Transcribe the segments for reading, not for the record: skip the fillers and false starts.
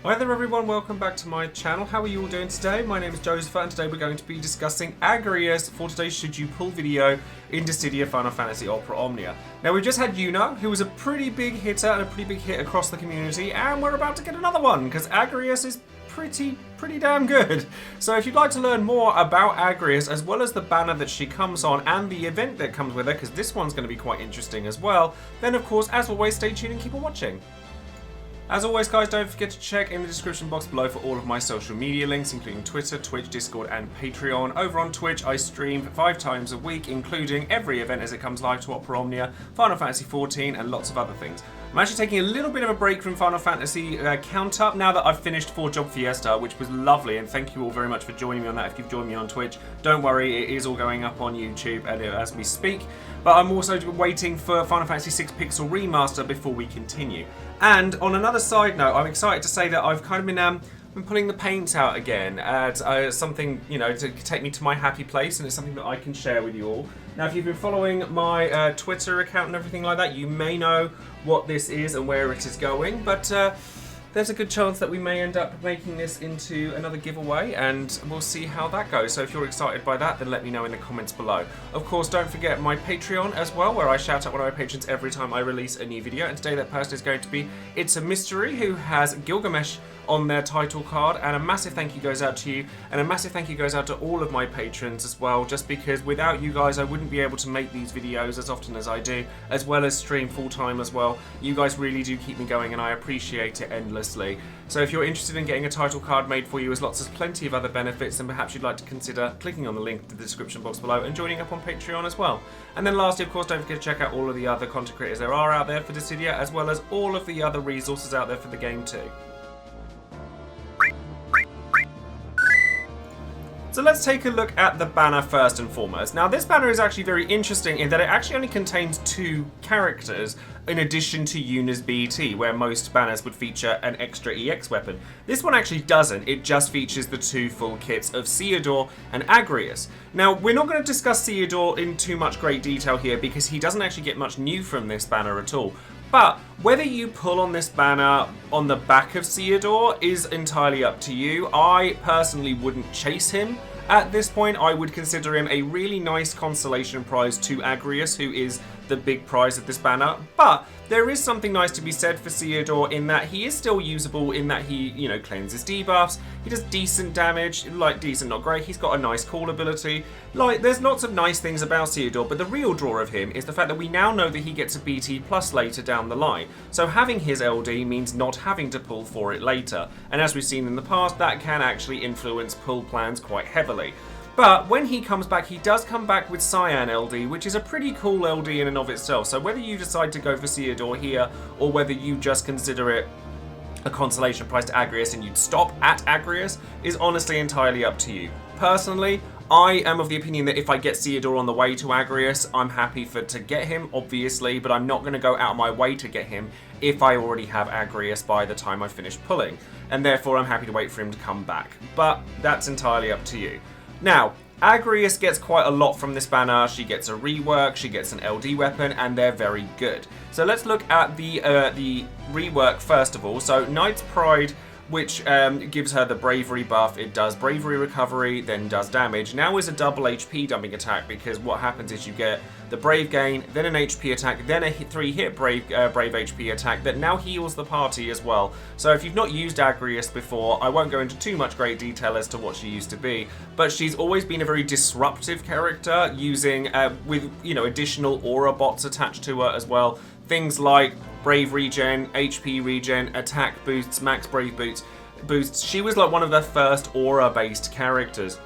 Hi there everyone, welcome back to my channel. How are you all doing today? My name is Joesephyr and today we're going to be discussing Agrias for today's Should You Pull video in Dissidia Final Fantasy Opera Omnia. Now we've just had Yuna, who was a pretty big hitter and a pretty big hit across the community, and we're about to get another one because Agrias is pretty damn good. So if you'd like to learn more about Agrias as well as the banner that she comes on and the event that comes with her, because this one's going to be quite interesting as well, then of course, as always, stay tuned and keep on watching. As always guys, don't forget to check in the description box below for all of my social media links, including Twitter, Twitch, Discord and Patreon. Over on Twitch I stream 5 times a week, including every event as it comes live to Opera Omnia, Final Fantasy XIV and lots of other things. I'm actually taking a little bit of a break from Final Fantasy Count Up now that I've finished 4 Job Fiesta, which was lovely, and thank you all very much for joining me on that if you've joined me on Twitch. Don't worry, it is all going up on YouTube and as we speak. But I'm also waiting for Final Fantasy VI Pixel Remaster before we continue. And on another side note, I'm excited to say that I've kind of been pulling the paint out again as something, you know, to take me to my happy place, and it's something that I can share with you all. Now, if you've been following my Twitter account and everything like that, you may know what this is and where it is going, but there's a good chance that we may end up making this into another giveaway, and we'll see how that goes. So if you're excited by that, then let me know in the comments below. Of course, don't forget my Patreon as well, where I shout out one of my patrons every time I release a new video, and today that person is going to be It's a Mystery, who has Gilgamesh on their title card, and a massive thank you goes out to you, and a massive thank you goes out to all of my patrons as well, just because without you guys I wouldn't be able to make these videos as often as I do, as well as stream full-time as well. You guys really do keep me going and I appreciate it endlessly. So if you're interested in getting a title card made for you, as lots of plenty of other benefits, then perhaps you'd like to consider clicking on the link in the description box below and joining up on Patreon as well. And then lastly, of course, don't forget to check out all of the other content creators there are out there for Dissidia, as well as all of the other resources out there for the game too. So let's take a look at the banner first and foremost. Now this banner is actually very interesting in that it actually only contains 2 characters in addition to Yuna's BT, where most banners would feature an extra EX weapon. This one actually doesn't, it just features the 2 full kits of Ceodore and Agrias. Now we're not going to discuss Ceodore in too much great detail here because he doesn't actually get much new from this banner at all. But whether you pull on this banner on the back of Ceodore is entirely up to you. I personally wouldn't chase him at this point. I would consider him a really nice consolation prize to Agrias, who is the big prize of this banner. But there is something nice to be said for Ceodore in that he is still usable, in that he, you know, cleanses debuffs, he does decent damage, like decent, not great, he's got a nice call ability. Like, there's lots of nice things about Ceodore, but the real draw of him is the fact that we now know that he gets a BT plus later down the line. So having his LD means not having to pull for it later. And as we've seen in the past, that can actually influence pull plans quite heavily. But when he comes back, he does come back with Cyan LD, which is a pretty cool LD in and of itself. So whether you decide to go for Ceodore here, or whether you just consider it a consolation prize to Agrias and you'd stop at Agrias, is honestly entirely up to you. Personally, I am of the opinion that if I get Ceodore on the way to Agrias, I'm happy to get him, obviously, but I'm not going to go out of my way to get him if I already have Agrias by the time I finish pulling. And therefore, I'm happy to wait for him to come back. But that's entirely up to you. Now, Agrias gets quite a lot from this banner. She gets a rework, she gets an LD weapon, and they're very good. So let's look at the rework first of all. So Knight's Pride, which gives her the bravery buff. It does bravery recovery, then does damage. Now is a double HP dumping attack, because what happens is you get the brave gain, then an HP attack, then a 3-hit brave HP attack that now heals the party as well. So if you've not used Agrias before, I won't go into too much great detail as to what she used to be, but she's always been a very disruptive character, using with, you know, additional aura bots attached to her as well. Things like brave regen, HP regen, attack boosts, max brave boosts. She was like one of the first aura-based characters.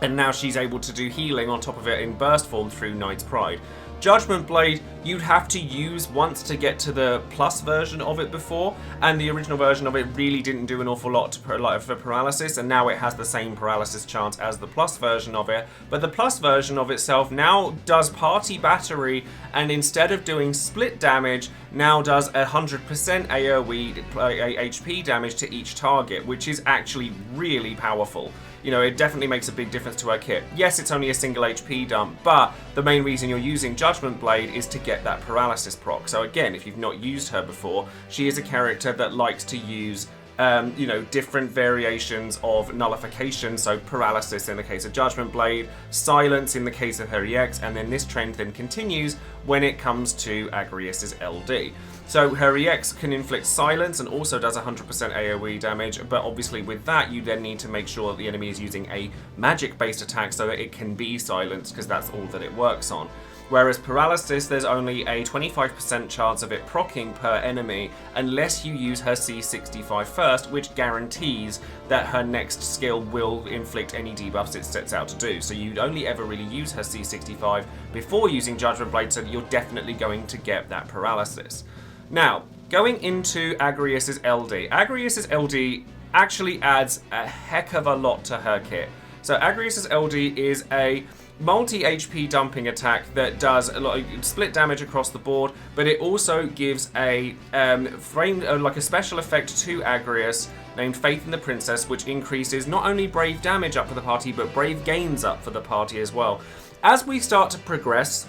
And now she's able to do healing on top of it in burst form through Knight's Pride. Judgment Blade, you'd have to use once to get to the plus version of it before, and the original version of it really didn't do an awful lot for paralysis, and now it has the same paralysis chance as the plus version of it. But the plus version of itself now does party battery, and instead of doing split damage, now does 100% AoE HP damage to each target, which is actually really powerful. You know, it definitely makes a big difference to her kit. Yes, it's only a single HP dump, but the main reason you're using Judgment Blade is to get that paralysis proc. So again, if you've not used her before, she is a character that likes to use different variations of nullification, so paralysis in the case of Judgment Blade, silence in the case of her EX, and then this trend then continues when it comes to Agrias' LD. So her EX can inflict silence and also does 100% AoE damage, but obviously with that you then need to make sure that the enemy is using a magic-based attack so that it can be silenced, because that's all that it works on. Whereas paralysis, there's only a 25% chance of it proccing per enemy unless you use her C65 first, which guarantees that her next skill will inflict any debuffs it sets out to do. So you'd only ever really use her C65 before using Judgment Blade, so that you're definitely going to get that paralysis. Now, going into Agrias' LD. Agrias' LD actually adds a heck of a lot to her kit. So Agrias' LD is a multi-HP dumping attack that does a lot of split damage across the board, but it also gives a like a special effect to Agrias named Faith in the Princess, which increases not only Brave damage up for the party, but Brave gains up for the party as well. As we start to progress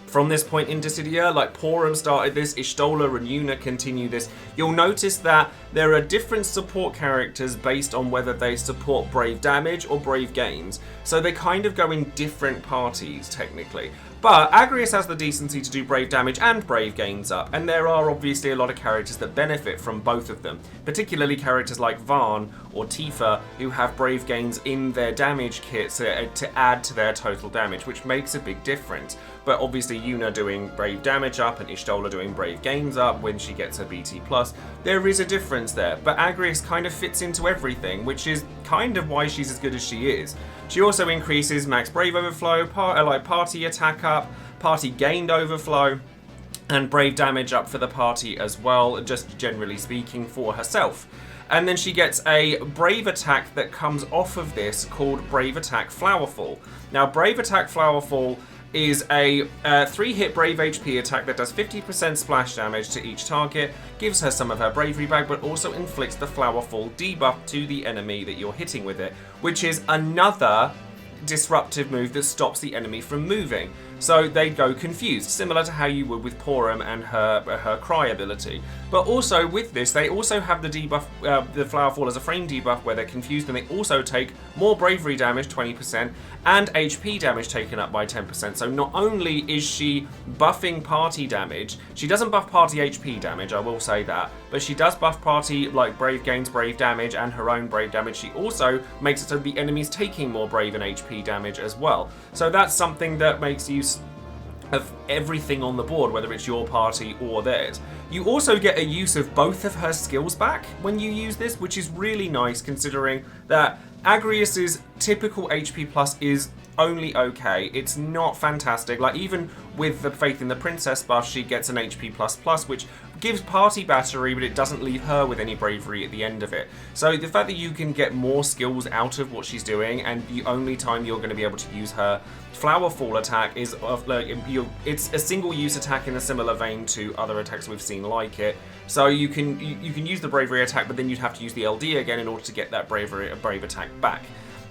from this point in Dissidia, like Porum started this, Y'shtola and Yuna continue this, you'll notice that there are different support characters based on whether they support Brave damage or Brave gains. So they kind of go in different parties, technically. But Agrias has the decency to do Brave damage and Brave gains up, and there are obviously a lot of characters that benefit from both of them, particularly characters like Varn or Tifa, who have Brave gains in their damage kits to add to their total damage, which makes a big difference. But obviously Yuna doing Brave damage up and Y'shtola doing Brave gains up when she gets her BT+, there is a difference there. But Agrias kind of fits into everything, which is kind of why she's as good as she is. She also increases max Brave overflow, party attack up, party gained overflow, and Brave damage up for the party as well, just generally speaking for herself. And then she gets a Brave attack that comes off of this called Brave Attack Flowerfall. Now Brave Attack Flowerfall is a 3-hit Brave HP attack that does 50% splash damage to each target, gives her some of her bravery back, but also inflicts the Flowerfall debuff to the enemy that you're hitting with it, which is another disruptive move that stops the enemy from moving. So they go confused, similar to how you would with Porum and her Cry ability. But also with this, they also have the debuff, the Flowerfall as a frame debuff where they're confused, and they also take more bravery damage, 20%, and HP damage taken up by 10%. So not only is she buffing party damage, she doesn't buff party HP damage, I will say that, but she does buff party like Brave gains Brave damage and her own Brave damage. She also makes it so the enemy's taking more Brave and HP damage as well. So that's something that makes use of everything on the board, whether it's your party or theirs. You also get a use of both of her skills back when you use this, which is really nice considering that Agrias' typical HP plus is only okay. It's not fantastic. Like even with the Faith in the Princess buff, she gets an HP plus, which gives party battery, but it doesn't leave her with any bravery at the end of it. So the fact that you can get more skills out of what she's doing, and the only time you're going to be able to use her Flowerfall attack is it's a single use attack in a similar vein to other attacks we've seen like it. So you can use the bravery attack, but then you'd have to use the LD again in order to get that brave attack back.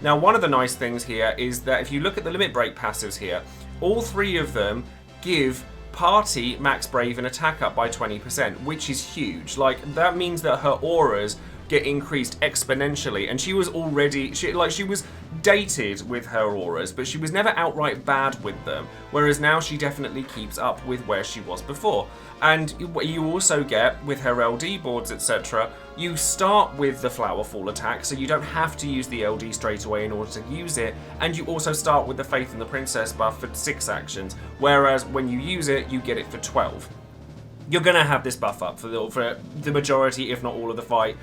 Now, one of the nice things here is that if you look at the limit break passives here, all three of them give party max brave and attack up by 20%, which is huge. Like that means that her auras get increased exponentially, and she was already she was dated with her auras, but she was never outright bad with them, whereas now she definitely keeps up with where she was before. And you also get with her LD boards, etc., you start with the Flowerfall attack, so you don't have to use the LD straight away in order to use it, and you also start with the Faith in the Princess buff for 6 actions, whereas when you use it, you get it for 12. You're going to have this buff up for the majority, if not all of the fight,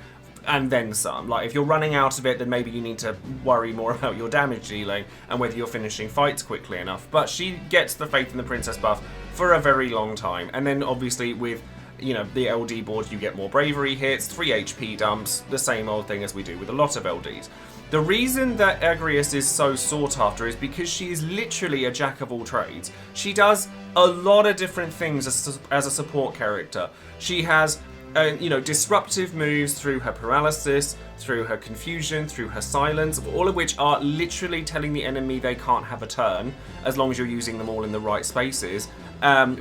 and then some. Like if you're running out of it, then maybe you need to worry more about your damage dealing and whether you're finishing fights quickly enough. But she gets the Faith in the Princess buff for a very long time, and then obviously with the LD board, you get more bravery hits, 3 HP dumps, the same old thing as we do with a lot of LDs. The reason that Agrias is so sought after is because she is literally a jack of all trades. She does a lot of different things as a support character. She has disruptive moves through her paralysis, through her confusion, through her silence, all of which are literally telling the enemy they can't have a turn, as long as you're using them all in the right spaces,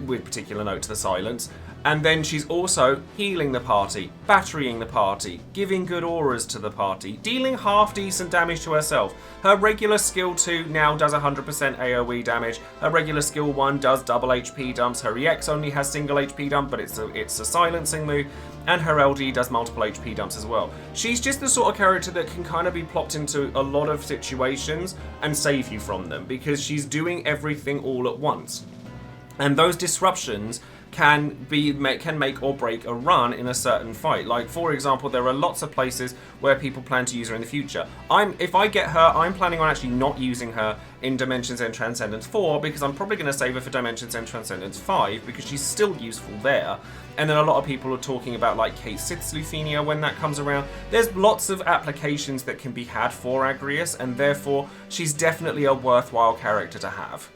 with particular note to the silence. And then she's also healing the party, batterying the party, giving good auras to the party, dealing half decent damage to herself. Her regular skill 2 now does 100% AoE damage. Her regular skill 1 does double HP dumps. Her EX only has single HP dump, but it's a silencing move. And her LD does multiple HP dumps as well. She's just the sort of character that can kind of be plopped into a lot of situations and save you from them, because she's doing everything all at once. And those disruptions can make or break a run in a certain fight. Like, for example, there are lots of places where people plan to use her in the future. If I get her, I'm planning on actually not using her in Dimensions End Transcendence 4, because I'm probably going to save her for Dimensions End Transcendence 5, because she's still useful there. And then a lot of people are talking about, like, Kate Sith's Luthenia when that comes around. There's lots of applications that can be had for Agrias, and therefore she's definitely a worthwhile character to have.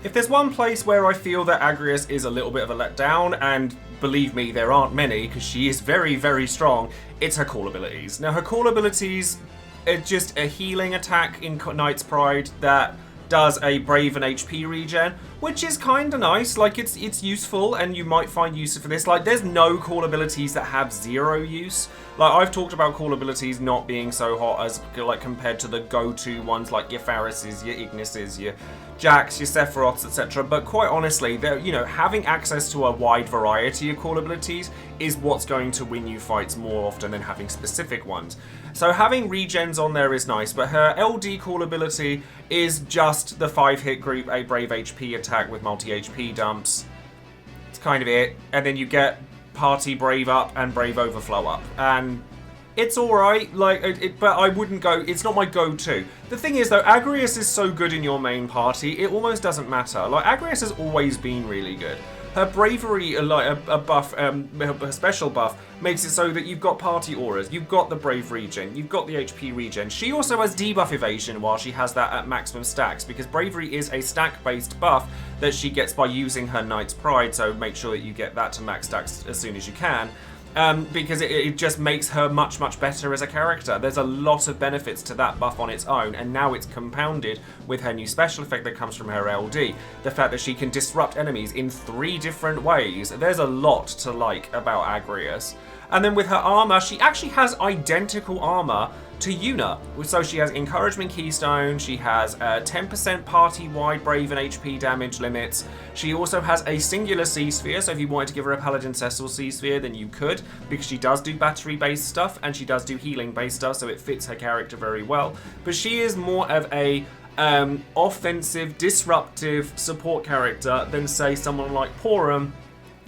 If there's one place where I feel that Agrias is a little bit of a letdown, and believe me, there aren't many, because she is very, very strong, it's her call abilities. Now, her call abilities are just a healing attack in Knight's Pride that does a Brave and HP regen, which is kind of nice. Like, it's useful, and you might find use for this. Like, there's no call abilities that have zero use. Like, I've talked about call abilities not being so hot as, like, compared to the go-to ones like your Pharises, your Ignises, your Jacks, your Sephiroths, etc. But quite honestly, you know, having access to a wide variety of call abilities is what's going to win you fights more often than having specific ones. So having regens on there is nice, but her LD call ability is just the 5-hit group, a Brave HP attack with multi-HP dumps. It's kind of it. And then you get Party Brave up and Brave Overflow up. And it's alright, like, but I wouldn't go, it's not my go-to. The thing is, though, Agrias is so good in your main party, it almost doesn't matter. Like, Agrias has always been really good. Her bravery, like a buff, a special buff, makes it so that you've got party auras, you've got the brave regen, you've got the HP regen. She also has debuff evasion while she has that at maximum stacks, because bravery is a stack-based buff that she gets by using her Knight's Pride, so make sure that you get that to max stacks as soon as you can. Because it just makes her much, much better as a character. There's a lot of benefits to that buff on its own, and now it's compounded with her new special effect that comes from her LD. The fact that she can disrupt enemies in 3 different ways. There's a lot to like about Agrias. And then with her armor, she actually has identical armor to Yuna. So she has Encouragement Keystone, she has 10% party-wide Brave and HP damage limits. She also has a singular Sea Sphere, so if you wanted to give her a Paladin Cecil Sea Sphere, then you could, because she does do battery-based stuff, and she does do healing-based stuff, so it fits her character very well. But she is more of a offensive, disruptive support character than, say, someone like Porum,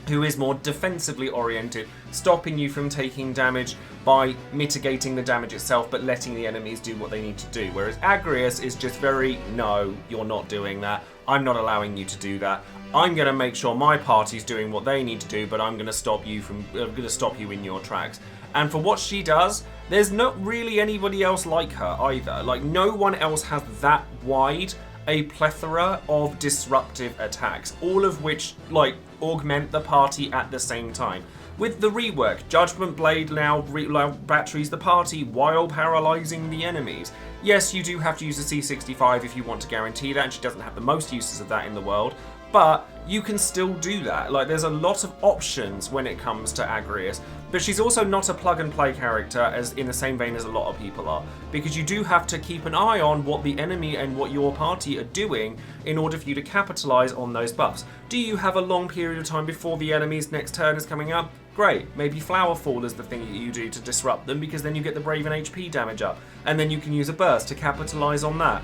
who is more defensively oriented, stopping you from taking damage by mitigating the damage itself, but letting the enemies do what they need to do. Whereas Agrias is just very, no, you're not doing that. I'm not allowing you to do that. I'm going to make sure my party's doing what they need to do, but I'm going to stop you in your tracks. And for what she does, there's not really anybody else like her either. Like, no one else has that wide a plethora of disruptive attacks, all of which, like, augment the party at the same time. With the rework, Judgment Blade now batteries the party while paralyzing the enemies. Yes, you do have to use a C65 if you want to guarantee that, and she doesn't have the most uses of that in the world, but you can still do that. Like, there's a lot of options when it comes to Agrias, but she's also not a plug-and-play character as in the same vein as a lot of people are, because you do have to keep an eye on what the enemy and what your party are doing in order for you to capitalize on those buffs. Do you have a long period of time before the enemy's next turn is coming up? Great, maybe Flower Fall is the thing that you do to disrupt them, because then you get the Brave and HP damage up, and then you can use a burst to capitalize on that.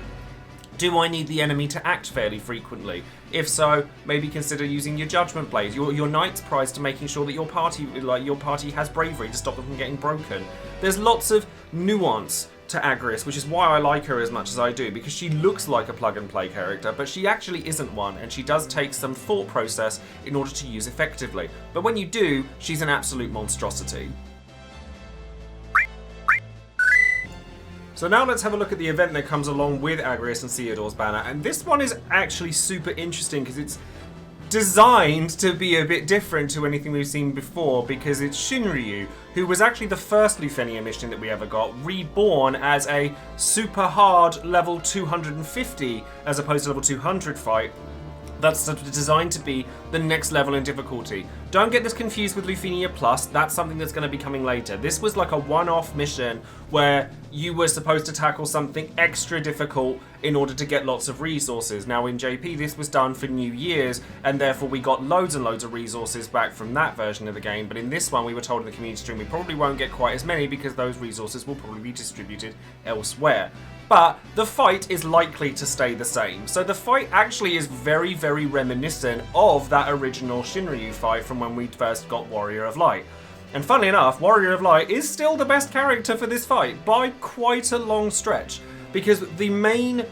Do I need the enemy to act fairly frequently? If so, maybe consider using your Judgment Blade, your Knight's Prize, to making sure that your party has bravery to stop them from getting broken. There's lots of nuance to Agrias, which is why I like her as much as I do, because she looks like a plug-and-play character, but she actually isn't one, and she does take some thought process in order to use effectively. But when you do, she's an absolute monstrosity. So now let's have a look at the event that comes along with Agrias and Ceodore's banner, and this one is actually super interesting because it's designed to be a bit different to anything we've seen before, because it's Shinryu, who was actually the first Luthenia mission that we ever got, reborn as a super hard level 250 as opposed to level 200 fight. That's designed to be the next level in difficulty. Don't get this confused with Lufenia Plus, that's something that's going to be coming later. This was like a one-off mission where you were supposed to tackle something extra difficult in order to get lots of resources. Now in JP this was done for New Year's, and therefore we got loads and loads of resources back from that version of the game, but in this one we were told in the community stream we probably won't get quite as many because those resources will probably be distributed elsewhere. But the fight is likely to stay the same. So the fight actually is very, very reminiscent of that original Shinryu fight from when we first got Warrior of Light. And funnily enough, Warrior of Light is still the best character for this fight by quite a long stretch, because the main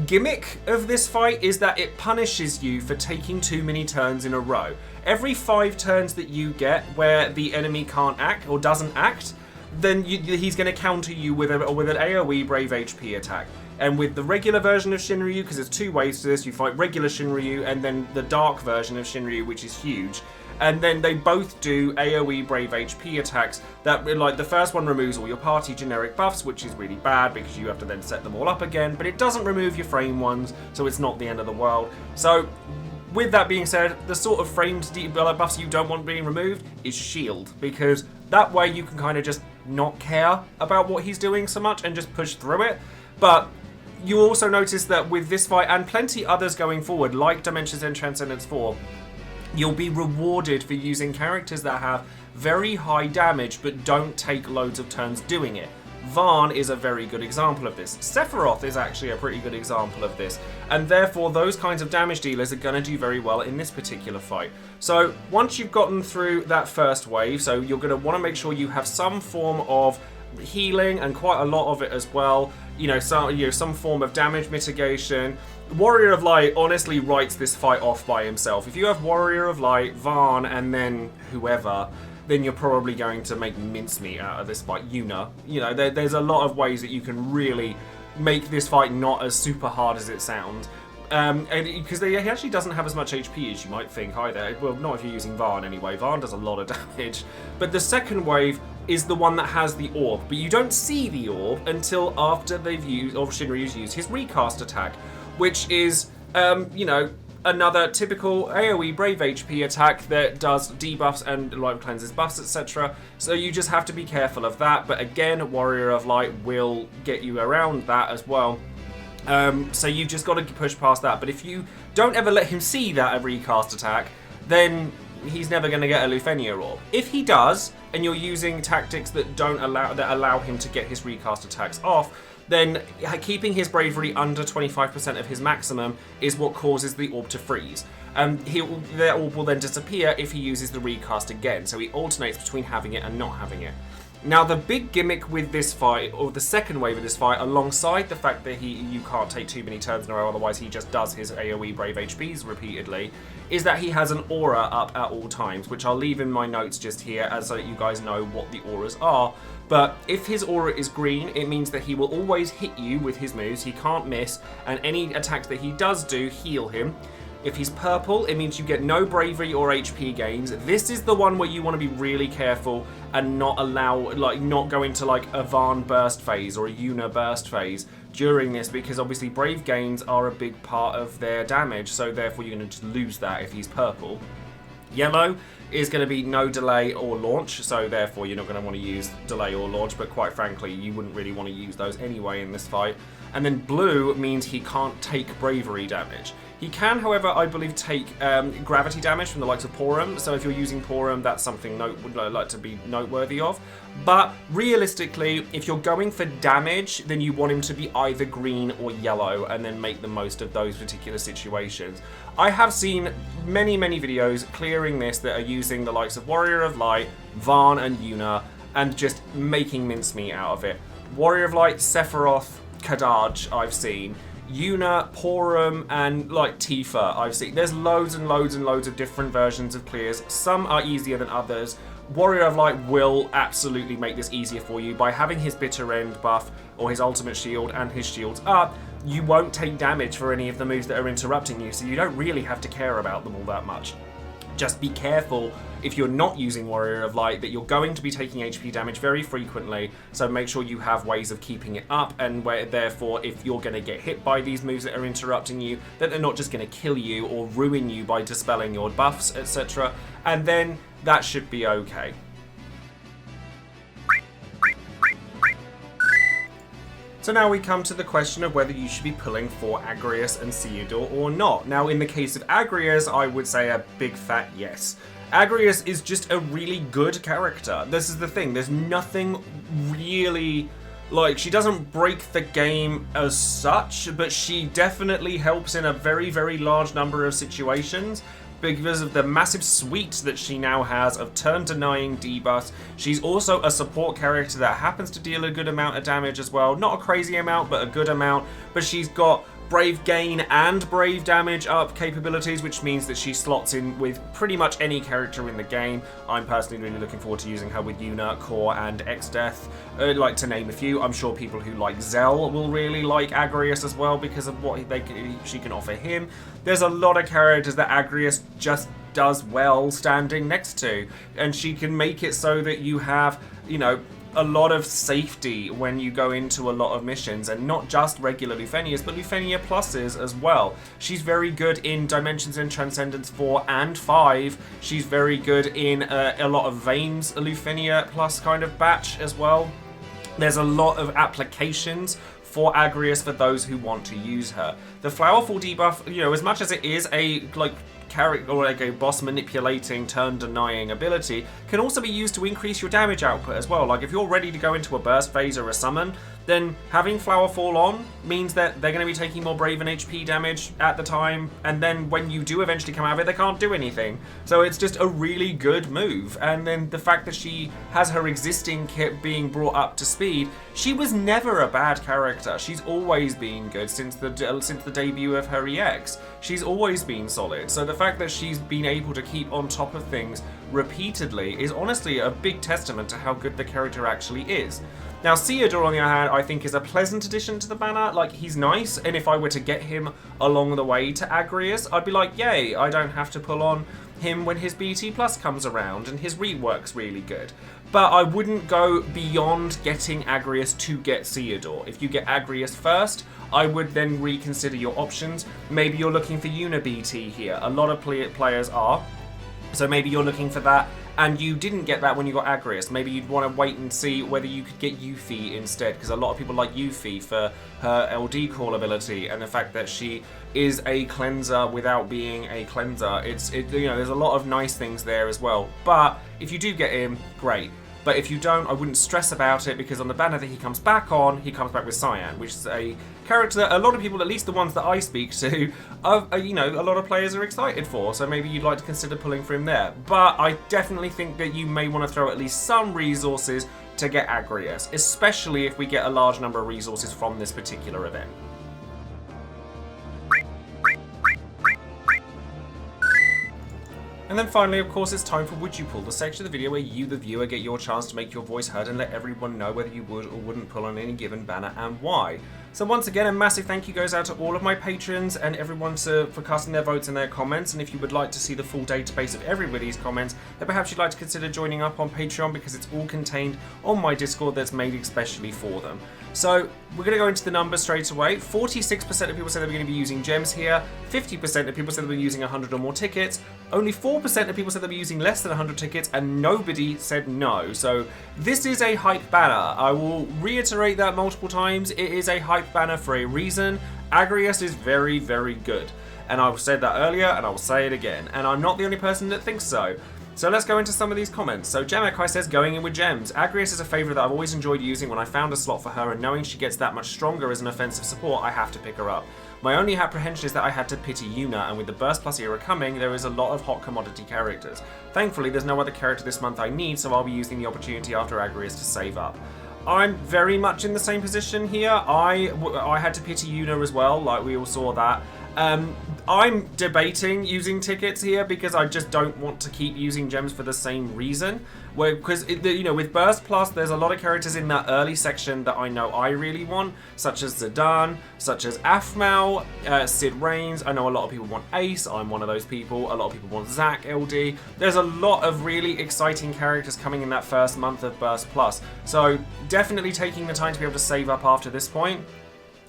gimmick of this fight is that it punishes you for taking too many turns in a row. Every 5 turns that you get where the enemy can't act or doesn't act, then he's going to counter you with an AoE Brave HP attack. And with the regular version of Shinryu, because there's 2 ways to this, you fight regular Shinryu and then the dark version of Shinryu, which is huge. And then they both do AoE Brave HP attacks that, like, the first one removes all your party generic buffs, which is really bad because you have to then set them all up again, but it doesn't remove your frame ones, so it's not the end of the world. So with that being said, the sort of framed buffs you don't want being removed is shield, because that way you can kind of just not care about what he's doing so much and just push through it. But you also notice that with this fight and plenty others going forward, like Dimensions and Transcendence 4, you'll be rewarded for using characters that have very high damage but don't take loads of turns doing it. Varn is a very good example of this. Sephiroth is actually a pretty good example of this, and therefore those kinds of damage dealers are going to do very well in this particular fight. So once you've gotten through that first wave, so you're going to want to make sure you have some form of healing, and quite a lot of it as well, some form of damage mitigation. Warrior of Light honestly writes this fight off by himself. If you have Warrior of Light, Varn, and then whoever, then you're probably going to make mincemeat out of this fight. There's a lot of ways that you can really make this fight not as super hard as it sounds. Because he actually doesn't have as much HP as you might think either. Well, not if you're using Varn anyway. Varn does a lot of damage. But the second wave is the one that has the orb. But you don't see the orb until after Shinryu's used his recast attack, which is, another typical AoE Brave HP attack that does debuffs and life cleanses buffs, etc. So you just have to be careful of that. But again, Warrior of Light will get you around that as well. So you've just got to push past that. But if you don't ever let him see that recast attack, then he's never going to get a Lufenia orb. If he does, and you're using tactics that allow him to get his recast attacks off, then keeping his bravery under 25% of his maximum is what causes the orb to freeze. Their orb will then disappear if he uses the recast again, so he alternates between having it and not having it. Now the big gimmick with this fight, or the second wave of this fight, alongside the fact that you can't take too many turns in a row, otherwise he just does his AoE Brave HPs repeatedly, is that he has an aura up at all times, which I'll leave in my notes just here as so you guys know what the auras are. But if his aura is green, it means that he will always hit you with his moves, he can't miss, and any attacks that he does do heal him. If he's purple, it means you get no bravery or HP gains. This is the one where you want to be really careful and not go into like a Varn burst phase or a Yuna burst phase during this, because obviously brave gains are a big part of their damage, so therefore you're going to just lose that if he's purple. Yellow is going to be no delay or launch, so therefore you're not going to want to use delay or launch, but quite frankly you wouldn't really want to use those anyway in this fight. And then blue means he can't take bravery damage. He can, however, I believe, take gravity damage from the likes of Porum, so if you're using Porum, that's something would like to be noteworthy of. But realistically, if you're going for damage, then you want him to be either green or yellow, and then make the most of those particular situations. I have seen many, many videos clearing this that are using the likes of Warrior of Light, Varn, and Yuna, and just making mincemeat out of it. Warrior of Light, Sephiroth, Kadaj, I've seen. Yuna, Porum, and like Tifa, I've seen. There's loads and loads and loads of different versions of clears. Some are easier than others. Warrior of Light will absolutely make this easier for you by having his bitter end buff or his ultimate shield and his shields up. You won't take damage for any of the moves that are interrupting you, so you don't really have to care about them all that much. Just be careful if you're not using Warrior of Light that you're going to be taking HP damage very frequently, so make sure you have ways of keeping it up, and where therefore if you're going to get hit by these moves that are interrupting you, that they're not just going to kill you or ruin you by dispelling your buffs, etc. And then that should be okay. So now we come to the question of whether you should be pulling for Agrias and Ceodore or not. Now in the case of Agrias, I would say a big fat yes. Agrias is just a really good character. This is the thing, there's nothing really, like, she doesn't break the game as such, but she definitely helps in a very, very large number of situations. Because of the massive suite that she now has of turn-denying debuffs. She's also a support character that happens to deal a good amount of damage as well. Not a crazy amount, but a good amount. But she's got Brave Gain and Brave Damage up capabilities, which means that she slots in with pretty much any character in the game. I'm personally really looking forward to using her with Yuna, Core, and X-Death, like to name a few. I'm sure people who like Zell will really like Agrias as well because of what she can offer him. There's a lot of characters that Agrias just does well standing next to, and she can make it so that you have, you know, a lot of safety when you go into a lot of missions, and not just regular Lufenias, but Lufenia pluses as well. She's very good in Dimensions and Transcendence 4 and 5. She's very good in a lot of Vane's Lufenia plus kind of batch as well. There's a lot of applications for Agrias for those who want to use her. The Flowerful debuff, you know, as much as it is a character or like a boss manipulating, turn denying ability, can also be used to increase your damage output as well. Like if you're ready to go into a burst phase or a summon, then having Flowerfall on means that they're going to be taking more Brave and HP damage at the time, and then when you do eventually come out of it, they can't do anything. So it's just a really good move. And then the fact that she has her existing kit being brought up to speed, she was never a bad character. She's always been good since the debut of her EX. She's always been solid. So the fact that she's been able to keep on top of things repeatedly is honestly a big testament to how good the character actually is. Now, Ceodore, on the other hand, I think is a pleasant addition to the banner. Like, he's nice, and if I were to get him along the way to Agrias, I'd be like, yay, I don't have to pull on him when his BT Plus comes around, and his rework's really good. But I wouldn't go beyond getting Agrias to get Ceodore. If you get Agrias first, I would then reconsider your options. Maybe you're looking for Una BT here. A lot of players are. So maybe you're looking for that, and you didn't get that when you got Agrias. Maybe you'd want to wait and see whether you could get Yuffie instead, because a lot of people like Yuffie for her LD call ability and the fact that she is a cleanser without being a cleanser. You know, there's a lot of nice things there as well. But if you do get him, great. But if you don't, I wouldn't stress about it, because on the banner that he comes back on, he comes back with Cyan, which is a character that a lot of people, at least the ones that I speak to, you know, a lot of players are excited for. So maybe you'd like to consider pulling for him there. But I definitely think that you may want to throw at least some resources to get Agrias, especially if we get a large number of resources from this particular event. And then finally, of course, it's time for Would You Pull, the section of the video where you, the viewer, get your chance to make your voice heard and let everyone know whether you would or wouldn't pull on any given banner and why. So once again, a massive thank you goes out to all of my patrons and everyone for casting their votes and their comments. And if you would like to see the full database of everybody's comments, then perhaps you'd like to consider joining up on Patreon, because it's all contained on my Discord that's made especially for them. So we're going to go into the numbers straight away. 46% of people said they were going to be using gems here. 50% of people said they were using 100 or more tickets. Only 4% of people said they were using less than 100 tickets, and nobody said no. So this is a hype banner. I will reiterate that multiple times. It is a hype banner for a reason. Agrias is very, very good. And I've said that earlier, and I will say it again. And I'm not the only person that thinks so. So let's go into some of these comments. So Jemekai says, going in with gems. Agrias is a favourite that I've always enjoyed using. When I found a slot for her, and knowing she gets that much stronger as an offensive support, I have to pick her up. My only apprehension is that I had to pity Yuna, and with the Burst Plus era coming, there is a lot of hot commodity characters. Thankfully, there's no other character this month I need, so I'll be using the opportunity after Agrias to save up. I'm very much in the same position here. I had to pity Yuna as well, like we all saw that. I'm debating using tickets here because I just don't want to keep using gems for the same reason. Because, you know, with Burst Plus, there's a lot of characters in that early section that I know I really want, such as Zidane, such as Aphmau, Sid Reigns. I know a lot of people want Ace. I'm one of those people. A lot of people want Zac LD. There's a lot of really exciting characters coming in that first month of Burst Plus. So definitely taking the time to be able to save up after this point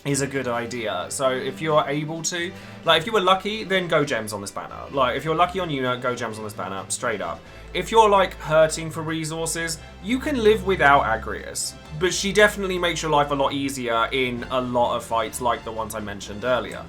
is a good idea. So if you're able to, like if you were lucky, then go gems on this banner. Like if you're lucky on Yuna, go gems on this banner, straight up. If you're like hurting for resources, you can live without Agrias, but she definitely makes your life a lot easier in a lot of fights like the ones I mentioned earlier.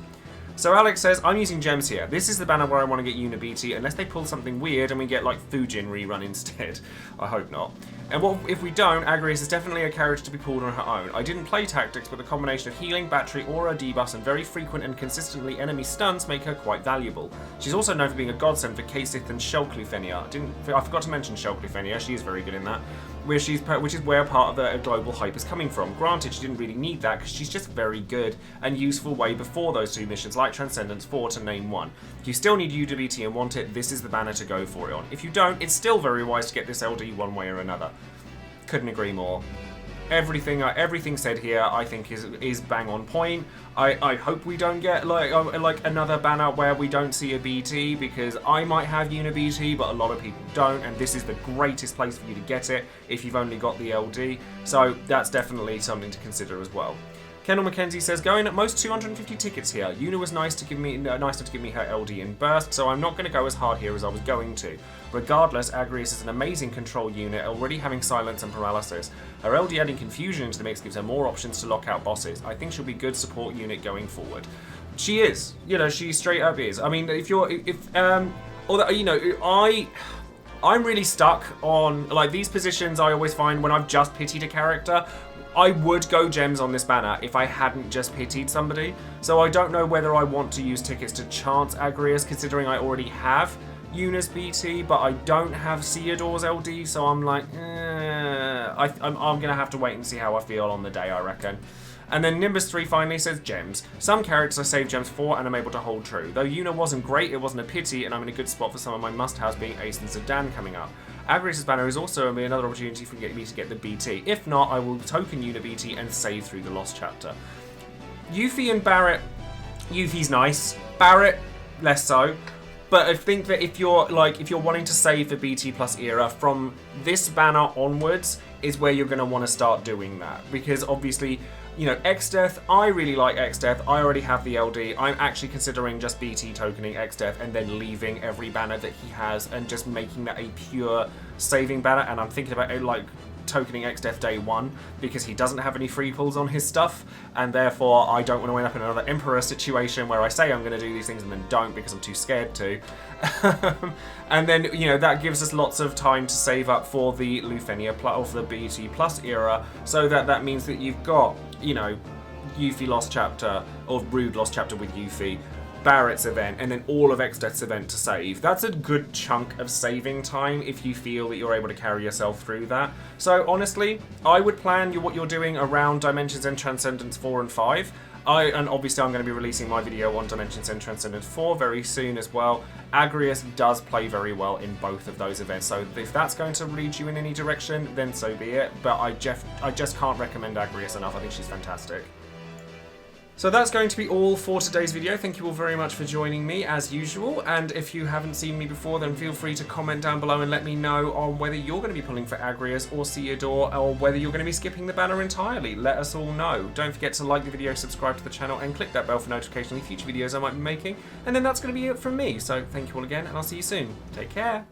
So Alex says, I'm using gems here. This is the banner where I want to get Yuna BT, unless they pull something weird and we get like Fujin rerun instead. I hope not. And what if we don't, Agrias is definitely a character to be pulled on her own. I didn't play tactics, but the combination of healing, battery, aura, debuffs, and very frequent and consistently enemy stuns make her quite valuable. She's also known for being a godsend for Kasith and Shulklufenia. I forgot to mention Shulklufenia, she is very good in that. Which is where part of the global hype is coming from. Granted, she didn't really need that because she's just very good and useful way before those two missions like Transcendence 4 to name one. If you still need UWT and want it, this is the banner to go for it on. If you don't, it's still very wise to get this LD one way or another. Couldn't agree more. Everything said here, I think is bang on point. I hope we don't get like another banner where we don't see a BT, because I might have Yuna BT, but a lot of people don't, and this is the greatest place for you to get it if you've only got the LD. So that's definitely something to consider as well. Kendall McKenzie says, going at most 250 tickets here. Yuna was nice to give me her LD in burst, so I'm not going to go as hard here as I was going to. Regardless, Agrias is an amazing control unit, already having silence and paralysis. Her LD adding confusion into the mix gives her more options to lock out bosses. I think she'll be a good support unit going forward. She is, you know, she straight up is. I mean, although, you know, I'm really stuck on like these positions. I always find when I've just pitied a character, I would go gems on this banner if I hadn't just pitied somebody. So I don't know whether I want to use tickets to chance Agrias, considering I already have Yuna's BT, but I don't have Ceodore's LD, so I'm like, I'm going to have to wait and see how I feel on the day, I reckon. And then Nimbus3 finally says gems. Some characters I save gems for and I'm able to hold true. Though Yuna wasn't great, it wasn't a pity, and I'm in a good spot for some of my must-haves being Ace and Zidane coming up. Agrias' banner is also another opportunity for me to get the BT. If not, I will token Yuna BT and save through the Lost Chapter. Yuffie and Barret, Yuffie's nice. Barret, less so. But I think that if you're wanting to save the BT plus era, from this banner onwards is where you're going to want to start doing that. Because obviously, you know, X-Death, I really like X-Death. I already have the LD. I'm actually considering just BT tokening X-Death and then leaving every banner that he has and just making that a pure saving banner. And I'm thinking about it like tokening X-Death day one, because he doesn't have any free pulls on his stuff, and therefore I don't want to end up in another Emperor situation where I say I'm going to do these things and then don't because I'm too scared to. And then, you know, that gives us lots of time to save up for the Lufenia or for the BT plus era, so that means that you've got, you know, Yuffie Lost Chapter or Rude Lost Chapter with Yuffie, Barret's event, and then all of X-Death's event to save. That's a good chunk of saving time if you feel that you're able to carry yourself through that. So honestly, I would plan what you're doing around Dimensions End Transcendence 4 and 5. And obviously I'm going to be releasing my video on Dimensions End Transcendence 4 very soon as well. Agrias does play very well in both of those events, so if that's going to lead you in any direction, then so be it. But I just can't recommend Agrias enough. I think she's fantastic. So that's going to be all for today's video. Thank you all very much for joining me as usual, and if you haven't seen me before, then feel free to comment down below and let me know on whether you're going to be pulling for Agrias or Ceodore, or whether you're going to be skipping the banner entirely. Let us all know. Don't forget to like the video, subscribe to the channel, and click that bell for notifications of future videos I might be making. And then that's going to be it from me. So thank you all again, and I'll see you soon. Take care.